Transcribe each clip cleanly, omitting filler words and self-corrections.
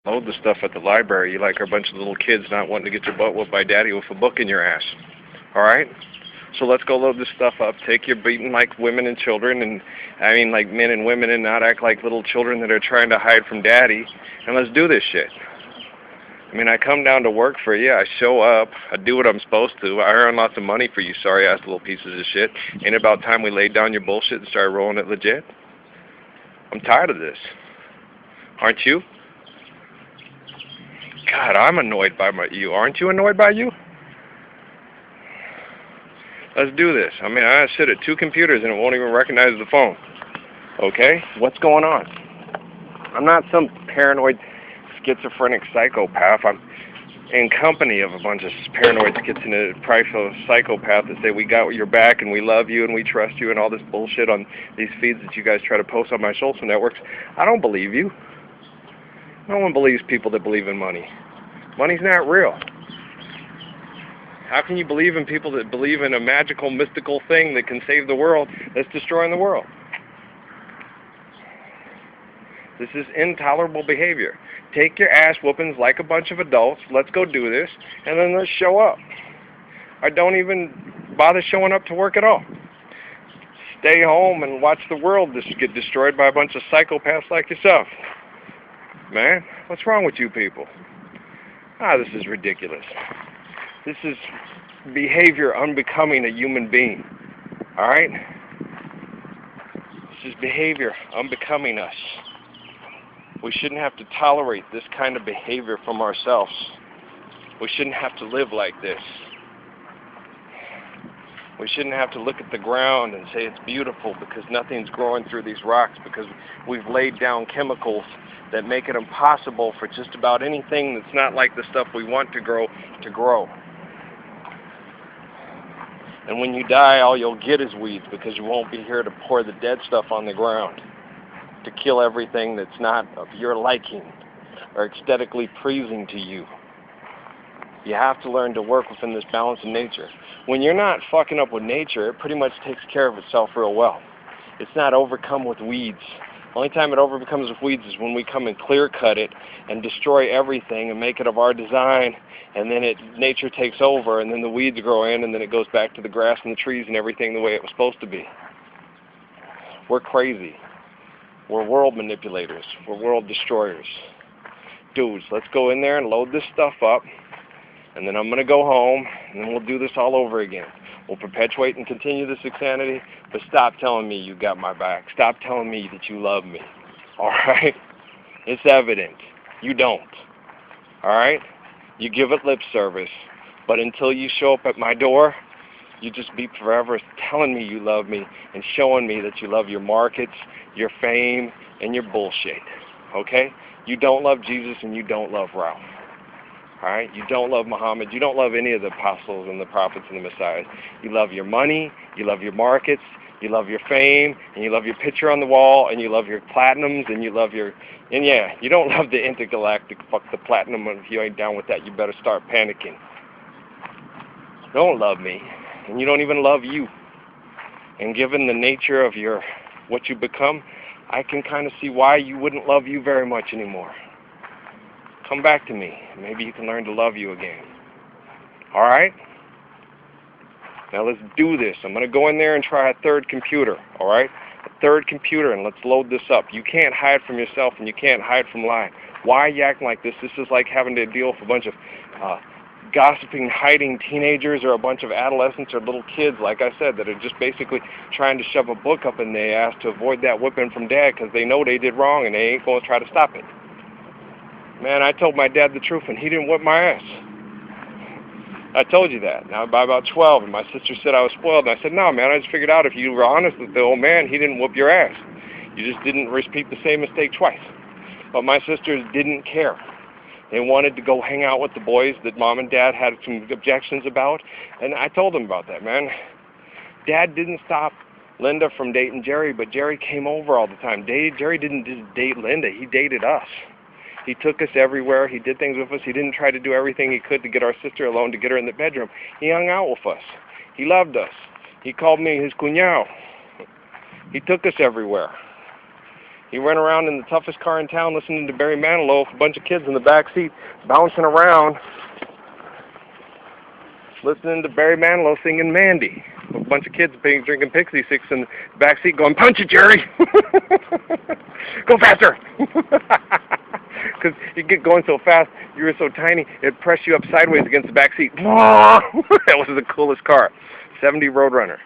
load the stuff at the library. You like our bunch of little kids not wanting to get your butt whooped by daddy with a book in your ass. Alright? So let's go load this stuff up. Take your beating like women and children, and I mean like men and women, and not act like little children that are trying to hide from daddy. And let's do this shit. I mean, I come down to work for you. I show up. I do what I'm supposed to. I earn lots of money for you sorry-ass little pieces of shit. Ain't it about time we laid down your bullshit and started rolling it legit? I'm tired of this. Aren't you? God, I'm annoyed by you. Aren't you annoyed by you? Let's do this. I mean, I sit at 2 computers and it won't even recognize the phone. Okay? What's going on? I'm not some paranoid, schizophrenic psychopath. I'm in company of a bunch of paranoid, schizophrenic, psychopaths that say we got your back and we love you and we trust you and all this bullshit on these feeds that you guys try to post on my social networks. I don't believe you. No one believes people that believe in money. Money's not real. How can you believe in people that believe in a magical, mystical thing that can save the world that's destroying the world? This is intolerable behavior. Take your ass whoopings like a bunch of adults. Let's go do this, and then let's show up. Or don't even bother showing up to work at all. Stay home and watch the world just get destroyed by a bunch of psychopaths like yourself. Man, what's wrong with you people? This is ridiculous. This is behavior unbecoming a human being. Alright? This is behavior unbecoming us. We shouldn't have to tolerate this kind of behavior from ourselves. We shouldn't have to live like this. We shouldn't have to look at the ground and say it's beautiful because nothing's growing through these rocks, because we've laid down chemicals that make it impossible for just about anything that's not like the stuff we want to grow. And when you die, all you'll get is weeds, because you won't be here to pour the dead stuff on the ground, to kill everything that's not of your liking or aesthetically pleasing to you. You have to learn to work within this balance in nature. When you're not fucking up with nature, it pretty much takes care of itself real well. It's not overcome with weeds. The only time it overcomes with weeds is when we come and clear cut it and destroy everything and make it of our design, and then nature takes over, and then the weeds grow in, and then it goes back to the grass and the trees and everything the way it was supposed to be. We're crazy. We're world manipulators. We're world destroyers. Dudes, let's go in there and load this stuff up, and then I'm going to go home, and then we'll do this all over again. We'll perpetuate and continue this insanity, but stop telling me you got my back. Stop telling me that you love me. Alright? It's evident. You don't. Alright? You give it lip service, but until you show up at my door, you just be forever telling me you love me and showing me that you love your markets, your fame, and your bullshit. Okay? You don't love Jesus and you don't love Ralph. Alright? You don't love Muhammad. You don't love any of the apostles and the prophets and the messiahs. You love your money, you love your markets, you love your fame, and you love your picture on the wall, and you love your platinums, and you love your... And yeah, you don't love the intergalactic, fuck the platinum, and if you ain't down with that, you better start panicking. You don't love me, and you don't even love you. And given the nature of what you become, I can kind of see why you wouldn't love you very much anymore. Come back to me. Maybe you can learn to love you again. Alright? Now let's do this. I'm going to go in there and try a third computer. Alright? A third computer, and let's load this up. You can't hide from yourself, and you can't hide from lying. Why are you acting like this? This is like having to deal with a bunch of gossiping, hiding teenagers, or a bunch of adolescents or little kids, like I said, that are just basically trying to shove a book up in their ass to avoid that whipping from dad because they know they did wrong and they ain't going to try to stop it. Man, I told my dad the truth, and he didn't whip my ass. I told you that. Now, by about 12, and my sister said I was spoiled, and I said, no, man, I just figured out if you were honest with the old man, he didn't whoop your ass. You just didn't repeat the same mistake twice. But my sisters didn't care. They wanted to go hang out with the boys that mom and dad had some objections about, and I told them about that, man. Dad didn't stop Linda from dating Jerry, but Jerry came over all the time. Jerry didn't just date Linda, he dated us. He took us everywhere. He did things with us. He didn't try to do everything he could to get our sister alone, to get her in the bedroom. He hung out with us. He loved us. He called me his cuñado. He took us everywhere. He ran around in the toughest car in town listening to Barry Manilow with a bunch of kids in the back seat bouncing around, listening to Barry Manilow singing Mandy. With a bunch of kids drinking Pixie Sticks in the back seat going, "Punch it, Jerry!" "Go faster!" Because you get going so fast, you were so tiny, it pressed you up sideways against the back seat. That was the coolest car. 70 Roadrunner.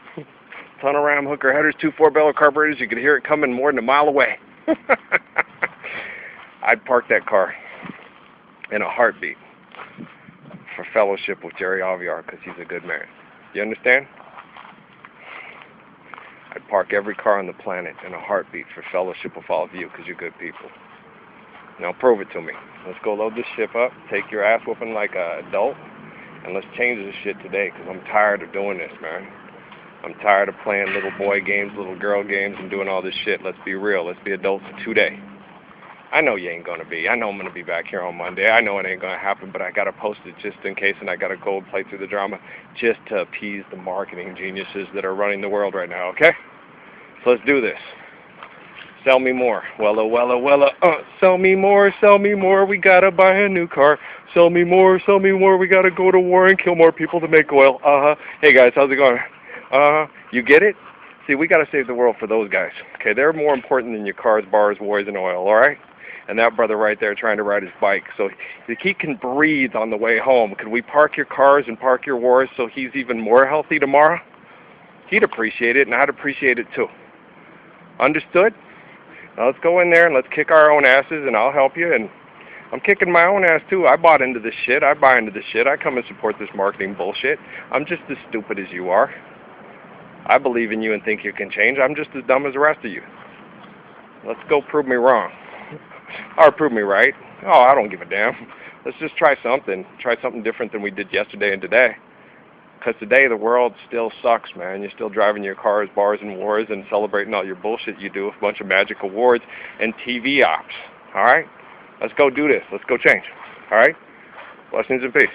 Ton of ram hooker headers, 2 4-barrel carburetors. You could hear it coming more than a mile away. I'd park that car in a heartbeat for fellowship with Jerry Aviar because he's a good man. You understand? I'd park every car on the planet in a heartbeat for fellowship with all of you because you're good people. Now prove it to me. Let's go load this ship up, take your ass whooping like an adult, and let's change this shit today because I'm tired of doing this, man. I'm tired of playing little boy games, little girl games, and doing all this shit. Let's be real. Let's be adults today. I know you ain't going to be. I know I'm going to be back here on Monday. I know it ain't going to happen, but I got to post it just in case, and I got to go play through the drama just to appease the marketing geniuses that are running the world right now, okay? So let's do this. Sell me more. Wella, wella, wella. Sell me more. We got to buy a new car. Sell me more. We got to go to war and kill more people to make oil. Hey, guys, how's it going? You get it? See, we got to save the world for those guys. Okay, they're more important than your cars, bars, wars, and oil, all right? And that brother right there trying to ride his bike. So he can breathe on the way home. Could we park your cars and park your wars so he's even more healthy tomorrow? He'd appreciate it, and I'd appreciate it too. Understood? Now let's go in there and let's kick our own asses, and I'll help you. And I'm kicking my own ass too. I bought into this shit. I buy into this shit. I come and support this marketing bullshit. I'm just as stupid as you are. I believe in you and think you can change. I'm just as dumb as the rest of you. Let's go prove me wrong. Or prove me right. Oh, I don't give a damn. Let's just try something. Try something different than we did yesterday and today. Because today the world still sucks, man. You're still driving your cars, bars, and wars and celebrating all your bullshit you do with a bunch of magic awards and TV ops. All right? Let's go do this. Let's go change. All right? Blessings and peace.